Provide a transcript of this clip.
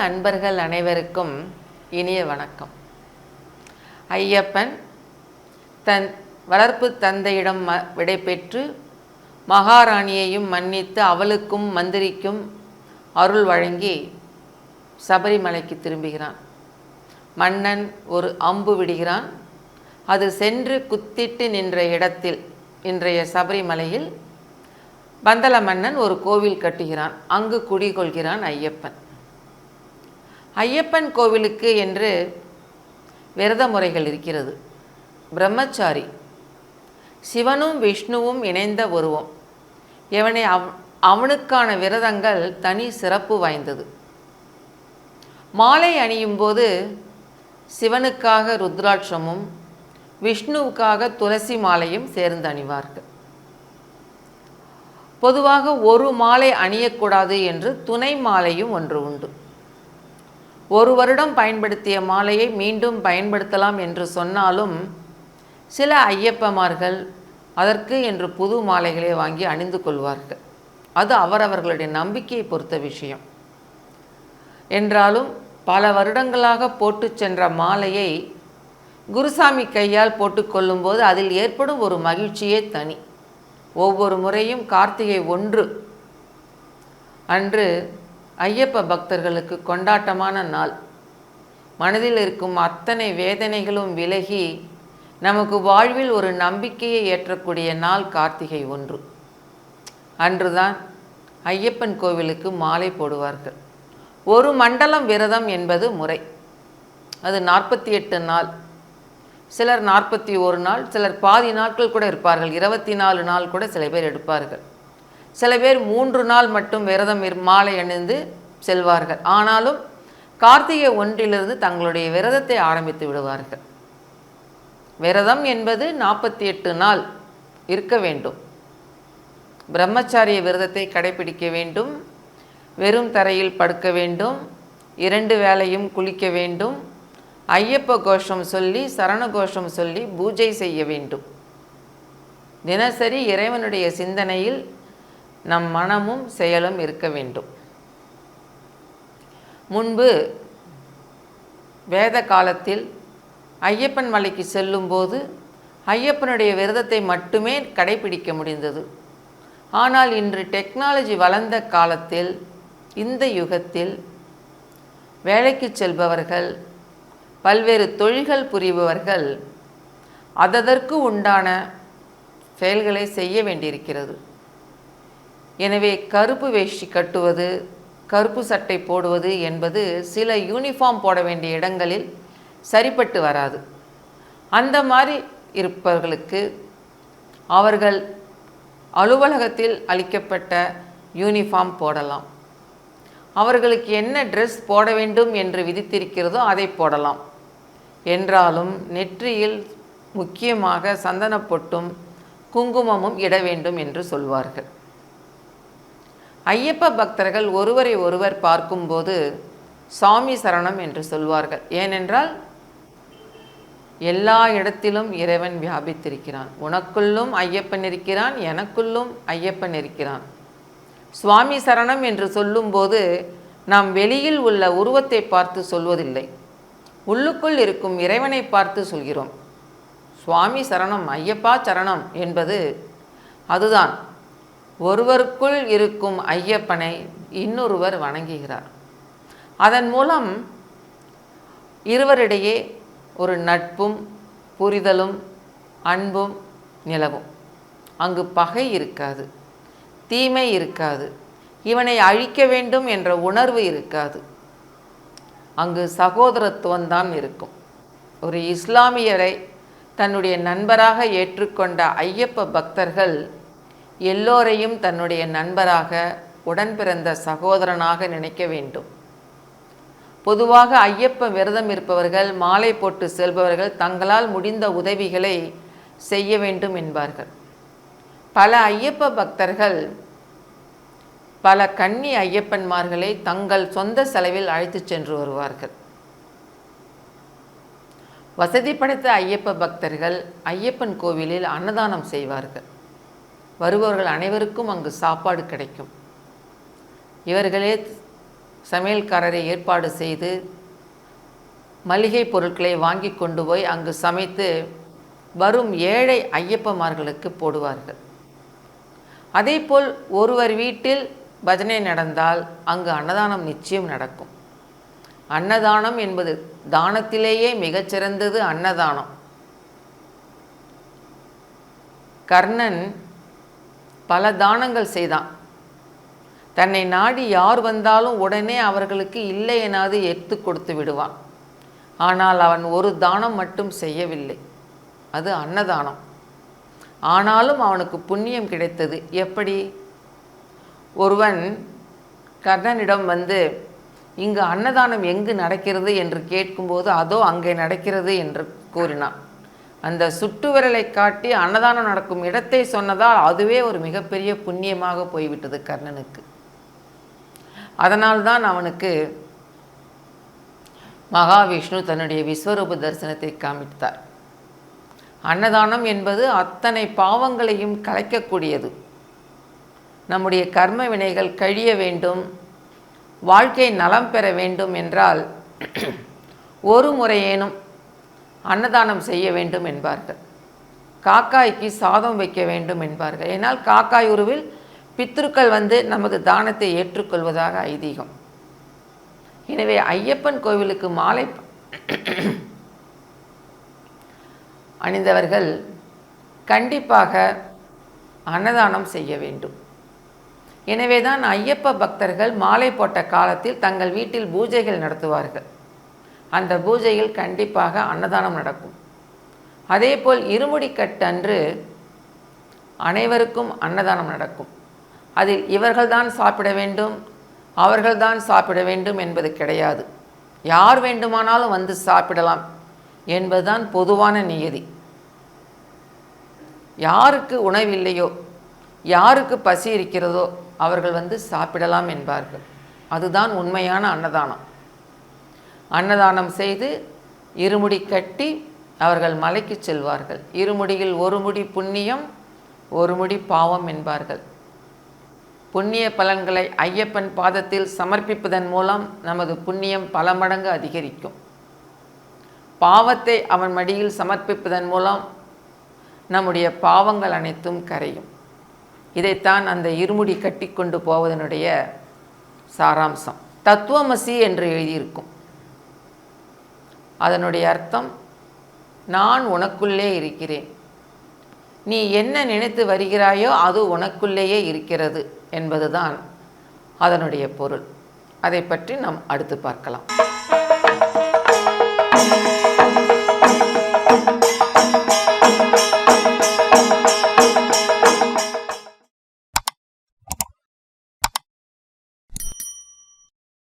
அன்பர்கள் அனைவருக்கும் இனிய வணக்கம். ஐயப்பன் தன் வளர்ப்பு தந்தையிடம் விடைபெற்று மகாராணியையும் மன்னித்து அவளுக்கும் மந்திரிக்கும் அருள் வழங்கி சபரிமலைக்கு திரும்புகிறான். மன்னன் ஒரு அம்பு விடுகிறான். அது சென்று குத்திட்டு நின்ற இடத்தில் இன்றைய சபரிமலையில் பந்தல மன்னன் ஒரு கோவில் கட்டுகிறான். அங்கு குடிகொள்கிறான் ஐயப்பன். ஐயப்பன் கோவிலுக்கு என்று விரத முறைகள் இருக்கிறது. பிரம்மச்சாரி, சிவனும் விஷ்ணுவும் இணைந்த உருவம். அவனுக்கான விரதங்கள் தனி சிறப்பு வாய்ந்தது. மாலை அணியும் போது சிவனுக்காக ருத்ராட்சமும் விஷ்ணுவுக்காக துளசி மாலையும் சேர்ந்து அணிவார்கள். பொதுவாக ஒரு மாலை அணியக்கூடாது என்று துணை மாலையும் ஒன்று உண்டு. ஒரு வருடம் பயன்படுத்திய மாலையை மீண்டும் பயன்படுத்தலாம் என்று சொன்னாலும் சில ஐயப்பமார்கள் அதற்கு என்று புது மாலைகளை வாங்கி அணிந்து கொள்வார்கள். அது அவரவர்களுடைய நம்பிக்கையை பொறுத்த விஷயம். என்றாலும் பல வருடங்களாக போட்டு சென்ற மாலையை குருசாமி கையால் போட்டுக்கொள்ளும்போது அதில் ஏற்படும் ஒரு மகிழ்ச்சியே தனி. ஒவ்வொரு முறையும் கார்த்திகை 1 அன்று ஐயப்ப பக்தர்களுக்கு கொண்டாட்டமான நாள். மனதில் இருக்கும் அத்தனை வேதனைகளும் விலகி நமக்கு வாழ்வில் ஒரு நம்பிக்கையை ஏற்றக்கூடிய நாள் கார்த்திகை 1. அன்றுதான் ஐயப்பன் கோவிலுக்கு மாலை போடுவார்கள். ஒரு மண்டலம் விரதம் என்பது முறை. அது 48 நாள், சிலர் 41 நாள், சிலர் பாதி நாட்கள் கூட இருப்பார்கள். 24 நாள் கூட சில பேர் எடுப்பார்கள். சில பேர் 3 நாள் மட்டும் விரதம் மாலை அணிந்து செல்வார்கள். ஆனாலும் கார்த்திகை 1 தங்களுடைய விரதத்தை ஆரம்பித்து விடுவார்கள். விரதம் என்பது 48 நாள் இருக்க வேண்டும். பிரம்மச்சாரிய விரதத்தை கடைபிடிக்க வேண்டும். வெறும் தரையில் படுக்க வேண்டும். 2 வேளையும் குளிக்க வேண்டும். ஐயப்ப கோஷம் சொல்லி சரண கோஷம் சொல்லி பூஜை செய்ய வேண்டும். தினசரி இறைவனுடைய சிந்தனையில் நம் மனமும் செயலும் இருக்க வேண்டும். முன்பு வேத காலத்தில் ஐயப்பன் மலைக்கு செல்லும்போது ஐயப்பனுடைய விரதத்தை மட்டுமே கடைபிடிக்க முடிந்தது. ஆனால் இன்று டெக்னாலஜி வளர்ந்த காலத்தில், இந்த யுகத்தில் வேலைக்கு செல்பவர்கள், பல்வேறு தொழில்கள் புரிபவர்கள் அதற்கு உண்டான செயல்களை செய்ய வேண்டியிருக்கிறது. எனவே கருப்பு வேஷ்டி கட்டுவது, கருப்பு சட்டை போடுவது என்பது சில யூனிஃபார்ம் போட வேண்டிய இடங்களில் சரிப்பட்டு வராது. அந்த மாதிரி இருப்பவர்களுக்கு அவர்கள் அலுவலகத்தில் அளிக்கப்பட்ட யூனிஃபார்ம் போடலாம். அவர்களுக்கு என்ன ட்ரெஸ் போட வேண்டும் என்று விதித்திருக்கிறதோ அதை போடலாம். என்றாலும் நெற்றியில் முக்கியமாக சந்தன பொட்டும் குங்குமமும் இட வேண்டும் என்று சொல்வார்கள். ஐயப்ப பக்தர்கள் ஒருவரை ஒருவர் பார்க்கும்போது சாமி சரணம் என்று சொல்வார்கள். ஏனென்றால் எல்லா இடத்திலும் இறைவன் வியாபித்திருக்கிறான். உனக்குள்ளும் ஐயப்பன் இருக்கிறான், எனக்குள்ளும் ஐயப்பன் இருக்கிறான். சுவாமி சரணம் என்று சொல்லும்போது நாம் வெளியில் உள்ள உருவத்தை பார்த்து சொல்வதில்லை, உள்ளுக்குள் இருக்கும் இறைவனை பார்த்து சொல்கிறோம். சுவாமி சரணம், ஐயப்பா சரணம் என்பது அதுதான். ஒருவருக்குள் இருக்கும் ஐயப்பனை இன்னொருவர் வணங்குகிறார். அதன் மூலம் இருவரிடையே ஒரு நட்பும் புரிதலும் அன்பும் நிலவும். அங்கு பகை இருக்காது, தீமை இருக்காது, இவனை அழிக்க வேண்டும் என்ற உணர்வு இருக்காது. அங்கு சகோதரத்துவம்தான் இருக்கும். ஒரு இஸ்லாமியரை தன்னுடைய நண்பராக ஏற்றுக்கொண்ட ஐயப்ப பக்தர்கள் எல்லோரையும் தன்னுடைய நண்பராக, உடன் பிறந்த சகோதரனாக நினைக்க வேண்டும். பொதுவாக ஐயப்ப விரதம் இருப்பவர்கள், மாலை போட்டு செல்பவர்கள் தங்களால் முடிந்த உதவிகளை செய்ய வேண்டும் என்பார்கள். பல ஐயப்ப பக்தர்கள் பல கன்னி ஐயப்பன்மார்களை தங்கள் சொந்த செலவில் அழைத்து சென்று வருவார்கள். வசதி படைத்த ஐயப்ப பக்தர்கள் ஐயப்பன் கோவிலில் அன்னதானம் செய்வார்கள். வருபவர்கள் அனைவருக்கும் அங்கு சாப்பாடு கிடைக்கும். இவர்களே சமையல்காரரை ஏற்பாடு செய்து மளிகை பொருட்களை வாங்கி கொண்டு போய் அங்கு சமைத்து வரும் ஏழை ஐயப்பமார்களுக்கு போடுவார்கள். அதேபோல் ஒருவர் வீட்டில் பஜனை நடந்தால் அங்கு அன்னதானம் நிச்சயம் நடக்கும். அன்னதானம் என்பது தானத்திலேயே மிகச்சிறந்தது அன்னதானம். கர்ணன் பல தானங்கள் செய்தான். தன்னை நாடி யார் வந்தாலும் உடனே அவர்களுக்கு இல்லை எனாது எடுத்து கொடுத்து விடுவான். ஆனால் அவன் ஒரு தானம் மட்டும் செய்யவில்லை, அது அன்னதானம். ஆனாலும் அவனுக்கு புண்ணியம் கிடைத்தது. எப்படி? ஒருவன் கர்ணனிடம் வந்து இங்கு அன்னதானம் எங்கு நடக்கிறது என்று கேட்கும்போது அதோ அங்கே நடக்கிறது என்று கூறினான். அந்த சுட்டு விரலை காட்டி அன்னதானம் நடக்கும் இடத்தை சொன்னதால் அதுவே ஒரு மிகப்பெரிய புண்ணியமாக போய்விட்டது கர்ணனுக்கு. அதனால்தான் அவனுக்கு மகாவிஷ்ணு தன்னுடைய விஸ்வரூப தரிசனத்தை காமித்தார். அன்னதானம் என்பது அத்தனை பாவங்களையும் கலைக்கக்கூடியது. நம்முடைய கர்ம வினைகள் கழிய வேண்டும், வாழ்க்கை நலம் பெற வேண்டும் என்றால் ஒரு முறையேனும் அன்னதானம் செய்ய வேண்டும் என்பார்கள். காக்காய்க்கு சாதம் வைக்க வேண்டும் என்பார்கள். ஏனால் காக்காய் உருவில் பித்ருக்கள் வந்து நமது தானத்தை ஏற்றுக்கொள்வதாக ஐதீகம். எனவே ஐயப்பன் கோவிலுக்கு மாலை அணிந்தவர்கள் கண்டிப்பாக அன்னதானம் செய்ய வேண்டும். எனவே தான் ஐயப்ப பக்தர்கள் மாலை போட்ட காலத்தில் தங்கள் வீட்டில் பூஜைகள் நடத்துவார்கள். அந்த பூஜையில் கண்டிப்பாக அன்னதானம் நடக்கும். அதேபோல் இருமுடிக்கட்டன்று அனைவருக்கும் அன்னதானம் நடக்கும். அதில் இவர்கள்தான் சாப்பிட வேண்டும், அவர்கள்தான் சாப்பிட வேண்டும் என்பது கிடையாது. யார் வேண்டுமானாலும் வந்து சாப்பிடலாம் என்பதுதான் பொதுவான நியதி. யாருக்கு உணவில்லையோ, யாருக்கு பசி இருக்கிறதோ அவர்கள் வந்து சாப்பிடலாம் என்பார்கள். அதுதான் உண்மையான அன்னதானம். அன்னதானம் செய்து இருமுடி கட்டி அவர்கள் மலைக்கு செல்வார்கள். இருமுடியில் ஒரு முடி புண்ணியம், ஒரு முடி பாவம் என்பார்கள். புண்ணிய பலன்களை ஐயப்பன் பாதத்தில் சமர்ப்பிப்பதன் மூலம் நமது புண்ணியம் பல மடங்கு அதிகரிக்கும். பாவத்தை அவன் மடியில் சமர்ப்பிப்பதன் மூலம் நம்முடைய பாவங்கள் அனைத்தும் கரையும். இதைத்தான் அந்த இருமுடி கட்டி கொண்டு போவதனுடைய சாராம்சம். தத்துவமசி என்று எழுதியிருக்கும். அதனுடைய அர்த்தம், நான் உனக்குள்ளே இருக்கிறேன், நீ என்ன நினைத்து வருகிறாயோ அது உனக்குள்ளேயே இருக்கிறது என்பதுதான் அதனுடைய பொருள். அதை பற்றி நாம் அடுத்து பார்க்கலாம்.